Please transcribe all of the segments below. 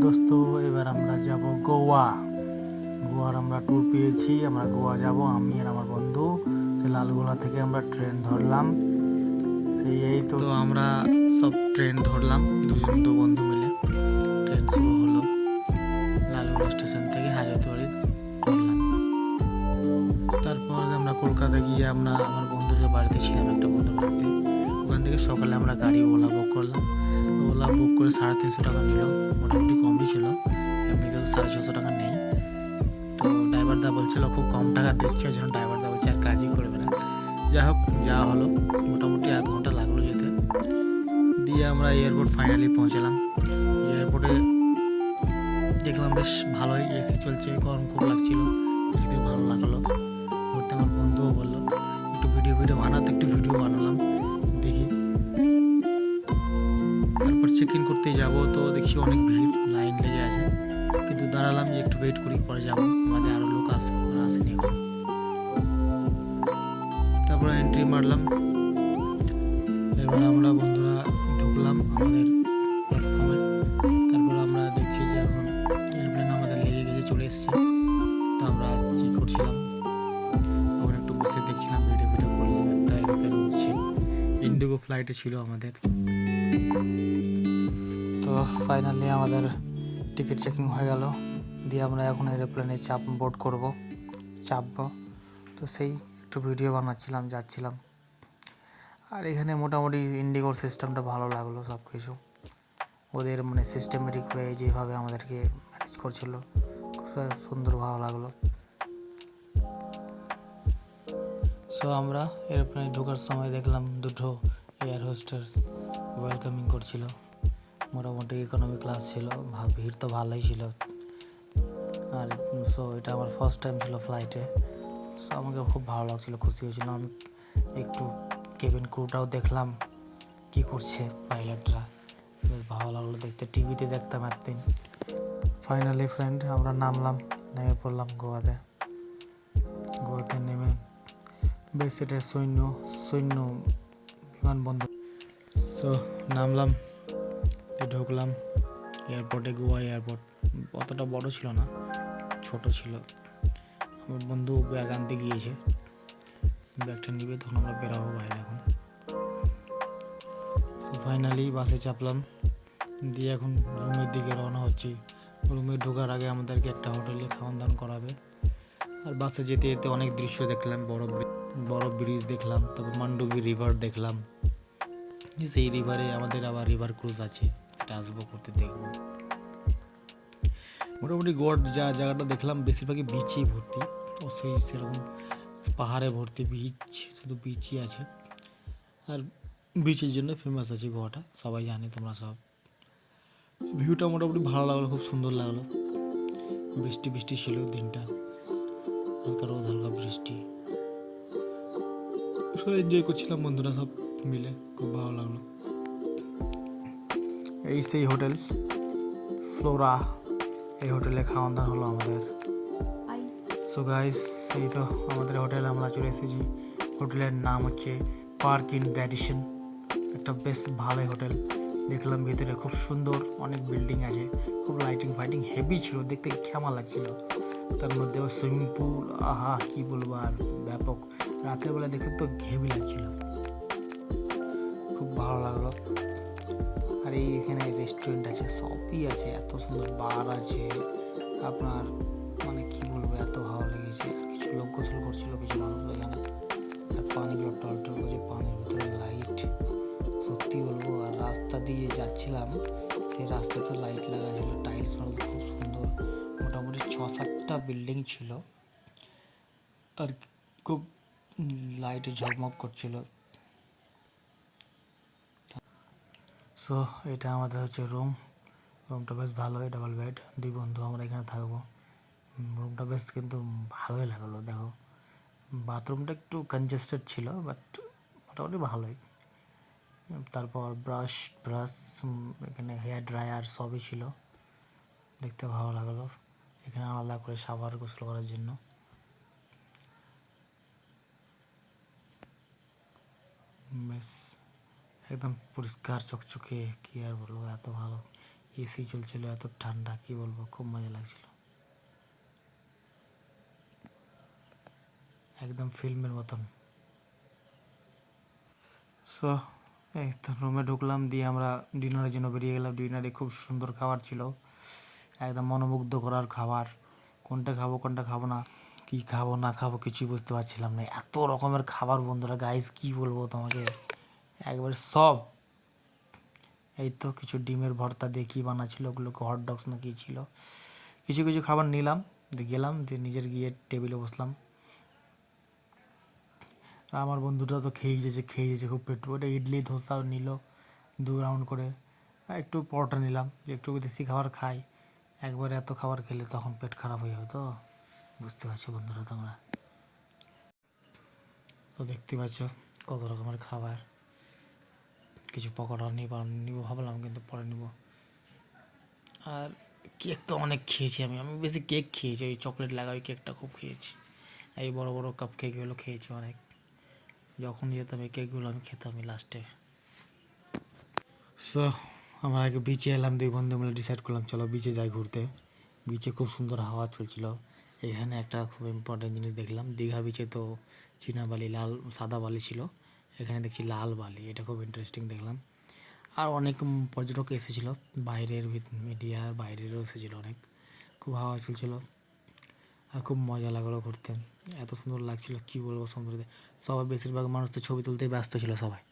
দোস্ত, এবার আমরা যাব গোয়া। গোয়ার আমরা ট্যুর পেয়েছি, আমরা গোয়া যাব আমি আর আমার বন্ধু। সে লালগোলা থেকে আমরা ট্রেন ধরলাম। এই তো আমরা সব ট্রেন ধরলাম, দু বন্ধু মিলে। ট্রেন শুরু হলো লালগোলা স্টেশন থেকে হাজারদুয়ারি ধরলাম। তারপর আমরা কলকাতা গিয়ে আমরা আমার বন্ধুদের বাড়িতে ছিলাম, একটা বন্ধুর বাড়িতে। ওখান থেকে সকালে আমরা গাড়ি ওলা বুক করলাম। ওলা বুক করে 350 টাকা নিল, মোটামুটি কমই ছিল, এমনিতে তো 650 টাকা নেই। তো ড্রাইভারদা বলছিল খুব কম টাকা দিচ্ছে, ওই জন্য ড্রাইভারদা বলছে আর কাজই করবে না। যাই হোক, যাওয়া হলো, মোটামুটি 1 ঘন্টা লাগলো যেতে। দিয়ে আমরা এয়ারপোর্ট ফাইনালি পৌঁছালাম। এয়ারপোর্টে দেখলাম বেশ ভালোই এসি চলছে, গরম খুব লাগছিল, এসিতে ভালো লাগলো ঘুরতে। আমার বন্ধুও বললো একটু ভিডিও বানাতে, একটু ভিডিও বানালাম দেখি। তারপর চেক ইন করতে যাব, তো দেখছি অনেক ভিড়, লাইন লেগে আছে, কিন্তু দাঁড়ালাম যে একটু ওয়েট করি, পরে যাবো, আমাদের আরও লোক আসেনি এখন। তারপরে এন্ট্রি মারলাম। এবার আমরা বন্ধুরা ঢুকলাম আমাদের প্ল্যাটফর্মে। তারপর আমরা দেখছি যে এখন এয়ারপ্লেন আমাদের লেগে গেছে, চলে এসছে। তো আমরা কী করছিলাম, ওখানে একটু বসে দেখছিলাম, ভিডিও করলাম। একটা এরোপ্লেন উঠছে, ইন্ডিগো ফ্লাইটে ছিল আমাদের। তো ফাইনালি আমাদের টিকিট চেকিং হয়ে গেল, দিয়ে আমরা এখন এরোপ্লেনে বোর্ড চাপবো। তো সেই একটু ভিডিও বানাচ্ছিলাম, যাচ্ছিলাম। আর এখানে মোটামুটি ইন্ডিগোর সিস্টেমটা ভালো লাগলো, সব কিছু ওদের মানে সিস্টেমেটিক হয়ে যেভাবে আমাদেরকে ম্যানেজ করছিল, খুব সুন্দর, ভালো লাগলো। সো আমরা এরোপ্লেনে ঢোকার সময় দেখলাম দুটো এয়ার হোস্টেস ওয়েলকামিং করছিল। মোটামুটি ইকোনমি ক্লাস ছিল, ভিড় তো ভালোই ছিল। আর সো এটা আমার ফার্স্ট টাইম ছিল ফ্লাইটে। সো আমাকে খুব ভালো লাগছিলো, খুশি হয়েছিলাম। আমি একটু কেবিন ক্রুটাও দেখলাম কি করছে পাইলটরা, বেশ ভালো লাগলো দেখতে, টিভিতে দেখতাম একদিন। ফাইনালি ফ্রেন্ড আমরা নেমে পড়লাম গোয়াতে নেমে বেশ এটা সৈন্য বিমানবন্দর। সো নামলাম, ঢুকলাম এয়ারপোর্টে। গোয়া এয়ারপোর্ট অতটা বড় ছিল না, ছোট ছিল। আমার বন্ধু ব্যাগ আনতে গিয়েছে, ব্যাগটা নিবে, তখন আমরা বেরাবো বাইরে এখন। সো ফাইনালি বাসে চাপলাম, দিয়ে এখন রুমের দিকে রওনা হচ্ছি। রুমে ঢোকার আগে আমাদেরকে একটা হোটেলে খাওয়ান দাওয়ান করাবে। আর বাসে যেতে যেতে অনেক দৃশ্য দেখলাম, বড় ব্রিজ দেখলাম, তারপর মান্ডোভি রিভার দেখলাম। সেই রিভারে আমাদের আবার রিভার ক্রুজ আছে, এটা আসবো করতে, দেখবো। মোটামুটি গোয়ার জায়গাটা দেখলাম বেশিরভাগই বিচই ভর্তি, ও সেরকম পাহাড়ে ভর্তি বিচ, শুধু বিচই আছে। আর বিচের জন্য ফেমাস আছে গোয়াটা, সবাই জানে, তোমরা সব। ভিউটা মোটামুটি ভালো লাগলো, খুব সুন্দর লাগলো। বৃষ্টি ছিল দিনটা, হালকা রোদ, হালকা বৃষ্টি, সব এনজয় করছিলাম বন্ধুরা সব মিলে, খুব ভালো লাগলো। এই সেই হোটেল ফ্লোরা, এই হোটেলে খাওয়ান দাওয়া হলো আমাদের। সো গাইস, এই তো আমাদের হোটেলে আমরা চলে এসেছি। হোটেলের নাম হচ্ছে পার্ক ইন র্যাডিসন, একটা বেশ ভালো হোটেল। দেখলাম ভিতরে খুব সুন্দর, অনেক বিল্ডিং আছে, খুব লাইটিং ফাইটিং হেভি ছিল, দেখতে কেমন লাগছিল। তার মধ্যে সুইমিং পুল, আহা কি বলবো, আর ব্যাপক। রাতের বেলা দেখতে তো হেভি লাগছিল, খুব ভালো লাগলো। আর এখানে রেস্টুরেন্ট আছে, সবই আছে, এত সুন্দর বার আছে আপনার, মানে কি বলবো, এত ভালো লেগেছে। আর কিছু লোক গোসল করছিল, কিছু মানুষ এখানে। আর পানিগুলো টলটল করছে, পানির ভিতরে লাইট, সত্যি বলবো। আর রাস্তা দিয়ে যাচ্ছিলাম, সেই রাস্তায় তো লাইট লাগা ছিল, টাইলস মারা, খুব সুন্দর। মোটামুটি 6-7টা বিল্ডিং ছিল, আর খুব লাইটে ঝকমক করছিল। সো এটা আমাদের হচ্ছে রুমটা বেশ ভালোই, ডাবল বেড, 2 বন্ধু আমরা এখানে থাকবো। রুমটা বেশ কিন্তু ভালোই লাগলো, দেখো। বাথরুমটা একটু কনজেস্টেড ছিল, বাট মোটামুটি ভালোই। তারপর ব্রাশ এখানে হেয়ার ড্রায়ার সবই ছিল, দেখতে ভালো লাগলো। এখানে আলাদা করে শাওয়ার, গোসল করার জন্য। বেশ একদম পরিষ্কার চকচকে, কি আর বলবো, এত ভালো। এসি চলছিল, এত ঠান্ডা কি বলবো, খুব মজা লাগছিল, একদম ফিল্মের মতন। সো এই তো রুমে ঢুকলাম, দিয়ে আমরা ডিনারের জন্য বেরিয়ে গেলাম। ডিনারে খুব সুন্দর খাবার ছিল, একদম মনোমুগ্ধ করার খাবার। কোনটা খাবো কোনটা খাবো না, কি খাবো না খাবো কিছুই বুঝতে পারছিলাম না, এত রকমের খাবার বন্ধুরা, গাইস কি বলবো তোমাকে, একবারে সব। এই তো কিছু ডিমের ভর্তা দিয়ে কী বানাচ্ছিল, ওগুলোকে হট ডগস না কী ছিল, কিছু কিছু খাবার নিলাম, দিয়ে গেলাম, দিয়ে নিজের গিয়ে টেবিলে বসলাম। আর আমার বন্ধুটা তো খেয়ে যেছে খুব পেট, ওটা ইডলি ধোসাও নিল 2 রাউন্ড করে। আর একটু পরোটা নিলাম, একটু দেশি খাবার খাই, একবারে এত খাবার খেলে তখন পেট খারাপ হয়ে যাবে, তো বুঝতে পারছো বন্ধুরা তোমরা। তো দেখতে পাচ্ছ কত রকমের খাবার, কিছু পকোড়া নিব ভাবলাম, কিন্তু পরে নিব। আর কেক তো অনেক খেয়েছি আমি, বেশি কেক খেয়েছি, ওই চকলেট লাগা ওই কেকটা খুব খেয়েছি, এই বড় বড় কাপ কেকগুলো খেয়েছি অনেক। যখন যেতাম এই কেকগুলো আমি খেতাম লাস্টে। সো আমরা আগে বিচে এলাম, 2 বন্ধু মিলে ডিসাইড করলাম চলো বিচে যাই ঘুরতে। বিচে খুব সুন্দর হাওয়া চলছিল। এখানে একটা খুব ইম্পর্টেন্ট জিনিস দেখলাম, দীঘা বিচে তো চীনা বালি লাল সাদা বালি ছিল, এখানে দেখছি লাল বালি, এটা খুব ইন্টারেস্টিং দেখলাম। আর অনেক পর্যটক এসেছিলো, বাইরের মিডিয়া বাইরেরও এসেছিলো অনেক, খুব হাওয়া চলছিল আর খুব মজা লাগলো ঘুরতে, এত সুন্দর লাগছিল কী বলবো সমুদ্রে। সবাই বেশিরভাগ মানুষ তো ছবি তুলতেই ব্যস্ত ছিল সবাই।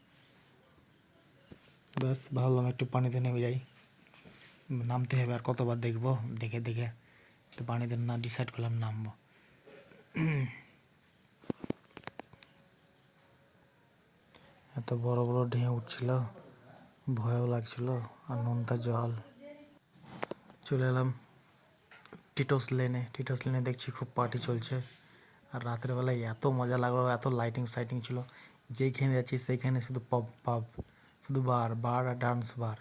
ব্যাস ভাবলাম একটু পানিতে নেমে যাই, নামতে হবে আর কতবার দেখবো, দেখে দেখে তো পানিতে না ডিসাইড করলাম নামবো। এত বড় বড় ঢেউ উঠছিল, ভয়ও লাগছিল, আর নোনতা জল। চলে এলাম টিটোস লেনে দেখছি খুব পার্টি চলছে। আর রাতের বেলায় এত মজা লাগলো, এত লাইটিং সাইটিং ছিল, যেইখানে যাচ্ছি সেইখানে শুধু পাব, শুধু বার আর ডান্স বার,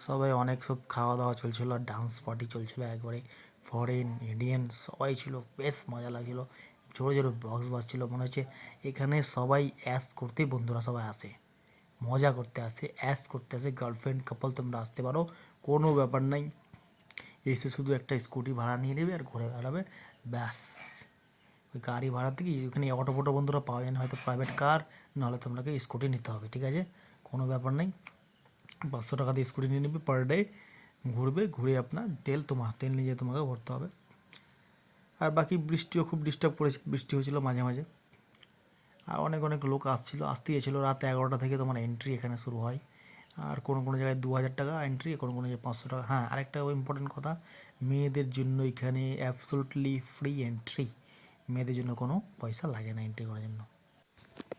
সবাই অনেক সব খাওয়া দাওয়া চলছিল আর ডান্স পার্টি চলছিল, একবারে ফরেন ইন্ডিয়ান সবাই ছিল, বেশ মজা লাগছিলো। জোরে জোরে বক্স বাজছিল, মনে হচ্ছে এখানে সবাই অ্যাশ করতেই বন্ধুরা সবাই আসে, মজা করতে আসে, অ্যাশ করতে আসে। গার্লফ্রেন্ড কাপল তোমরা আসতে পারো, কোনো ব্যাপার নাই, এসে শুধু একটা স্কুটি ভাড়া নিয়ে নেবে আর ঘুরে বেড়াবে, ব্যাস। ওই গাড়ি ভাড়া থেকে ওখানে অটো ফটো বন্ধুরা পাওয়া যায় না, হয়তো প্রাইভেট কার, নাহলে তোমাকে স্কুটি নিতে হবে, ঠিক আছে, কোনো ব্যাপার নেই। 500 টাকা দিয়ে স্কুটি নিয়ে নেবে পার ডে, ঘুরবে, ঘুরে আপনার তেল নিয়ে তোমাকে ভরতে হবে। আর বাকি বৃষ্টিও খুব ডিস্টার্ব করেছে, বৃষ্টি হয়েছিল মাঝে মাঝে। আর অনেক অনেক লোক আসতে গেছিলো, রাত 11টা থেকে তোমার এন্ট্রি এখানে শুরু হয়। আর কোনো কোনো জায়গায় 2000 টাকা এন্ট্রি, কোনো কোনো জায়গায় 500 টাকা। হ্যাঁ, আরেকটা ইম্পর্টেন্ট কথা, মেয়েদের জন্য এখানে অ্যাবসলুটলি ফ্রি এন্ট্রি, মেয়েদের জন্য কোনো পয়সা লাগে না এন্ট্রি করার জন্য।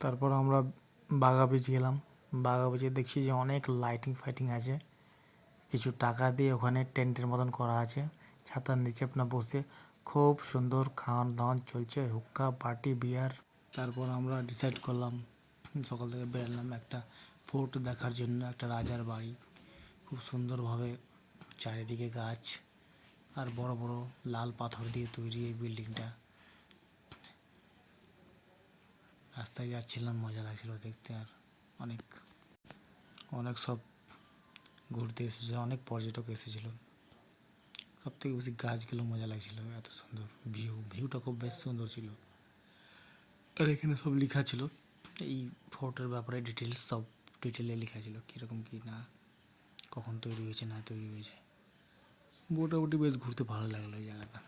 তারপর আমরা বাঘা বিচ গেলাম, বাঘা বিচে দেখছি যে অনেক লাইটিং ফাইটিং আছে, কিছু টাকা দিয়ে ওখানে টেন্টের মতন করা আছে, ছাতার নিচে আপনার বসে খুব সুন্দর খাওয়ান দাওয়ান চলছে, হুক্কা পার্টি বিয়ার। তারপর আমরা ডিসাইড করলাম, সকাল থেকে বেরোলাম একটা ফোর্ট দেখার জন্য, একটা রাজার বাড়ি, খুব সুন্দরভাবে চারিদিকে গাছ আর বড় বড় লাল পাথর দিয়ে তৈরি এই বিল্ডিংটা। রাস্তায় যাচ্ছিলাম, মজা লাগছিল দেখতে, আর অনেক অনেক সব ঘুরতে এসেছিলো, অনেক পর্যটক এসেছিল, সব থেকে বেশি গাছগুলো মজা লাগছিল, এত সুন্দর ভিউটা খুব বেশ সুন্দর ছিল। আর এখানে সব লেখা ছিল এই ফোর্টের ব্যাপারে, ডিটেলস সব ডিটেলে লেখা ছিল, কীরকম কী না, কখন তৈরি হয়েছে না তৈরি হয়েছে। মোটামুটি বেশ ঘুরতে ভালো লাগলো এই জায়গাটা।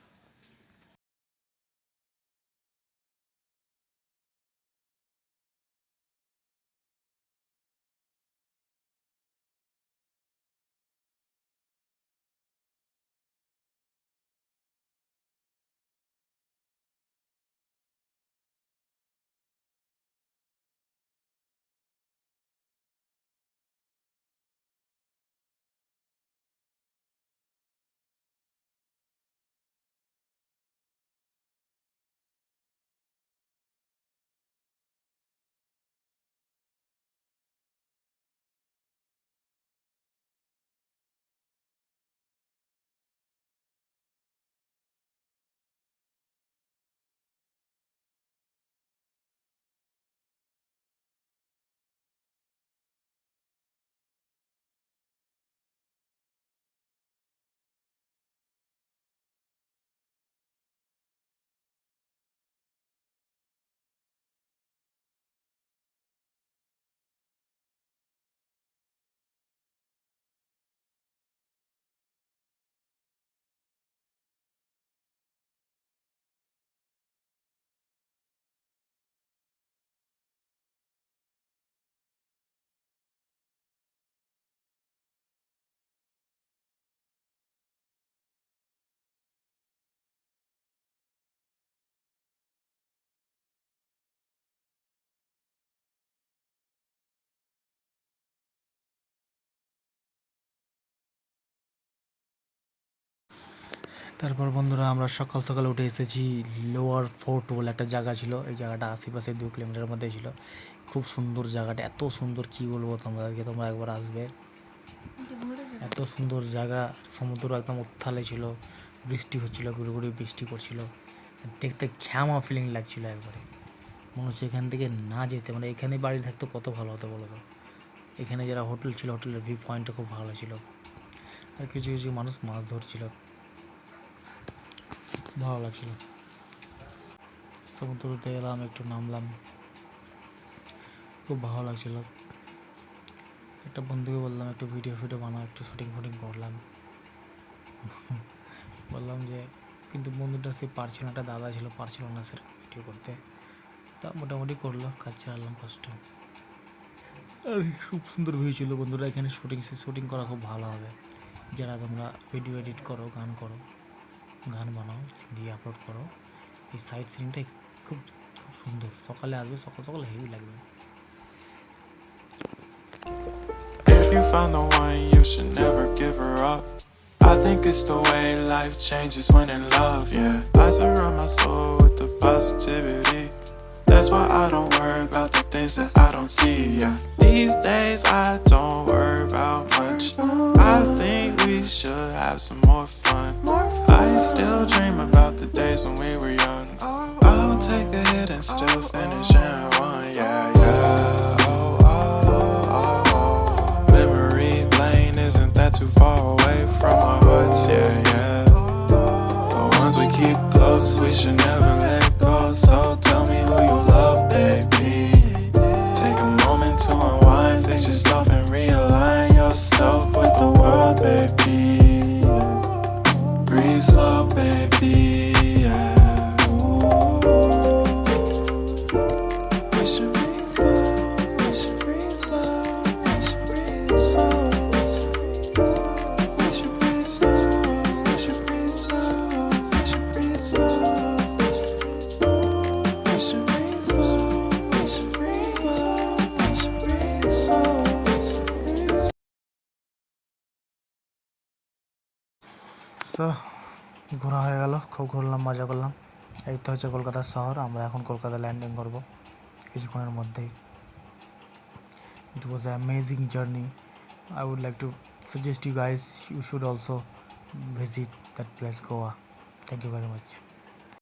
তারপর বন্ধুরা আমরা সকাল সকাল উঠে এসেছি লোয়ার ফোর্ট বলে একটা জায়গা ছিল। এই জায়গাটা আশেপাশে 2 কিলোমিটার মধ্যে ছিল। খুব সুন্দর জায়গাটা, এত সুন্দর কি বলবো তোমাদেরকে, তোমরা একবার আসবে। এত সুন্দর জায়গা, সমুদ্র একদম উত্থালে ছিল, বৃষ্টি হচ্ছিল, গুড়ি গুড়ি বৃষ্টি পড়ছিল, দেখতে ঘ্যামা ফিলিং লাগছিল একবারে। মনে হচ্ছে এখান থেকে না যেতে, মানে এখানে বাড়ি থাকতে কত ভালো হতো বলো তো। এখানে যারা হোটেল ছিল, হোটেলের ভিউ পয়েন্টটা খুব ভালো ছিল, আর কিছু কিছু মানুষ মাছ ধরছিল, ভালো লাগছিল। সমুদ্রতে এলাম, একটু নামলাম, খুব ভালো লাগছিল। একটা বন্ধুকে বললাম একটু ভিডিও বানাও, একটু শুটিং করলাম। বললাম যে, কিন্তু বন্ধুটা সে পারছিল না, একটা দাদা ছিল, পারছিল না সেরকম ভিডিও করতে। তা মোটামুটি করলো, কাজ চালালাম কষ্ট। আর খুব সুন্দর ভিউ ছিল বন্ধুরা। এখানে শুটিং করা খুব ভালো হবে। যারা তোমরা ভিডিও এডিট করো, গান বানাও, দিয়ে আপলোড করো, এই সাইড সিনটাই খুব খুব সুন্দর। সকালে আসবে, সকাল সকাল হেভি লাগবে। If you found the one, you should never give her up. I think it's the way life changes when in love, yeah. I surround my soul with the positivity. That's why I don't worry about the things that I don't see, yeah. These days I don't worry about much. I think we should have some more fun. I still dream about the days when we were young. I'll take a hit and still finish in one, yeah, yeah. Oh, oh, oh, oh. Memory lane isn't that too far away from our hearts, yeah, yeah. The ones we keep close, we should never let go. So tell me who you love, baby. Take a moment to unwind, fix yourself and realign yourself with the world, baby. Breathe slow, baby, yeah. We should breathe slow, we should breathe slow, we should breathe slow. We should breathe slow, we should breathe slow, we should breathe slow. We should breathe slow, we should breathe slow, we should breathe slow. So ঘোরা হয়ে গেল, খুব ঘুরলাম, মজা করলাম। এই তো হচ্ছে কলকাতার শহর। আমরা এখন কলকাতা ল্যান্ডিং করব কিছুক্ষণের মধ্যেই। It was an amazing journey. I would like to suggest you guys, you should also visit that place, Goa. Thank you very much.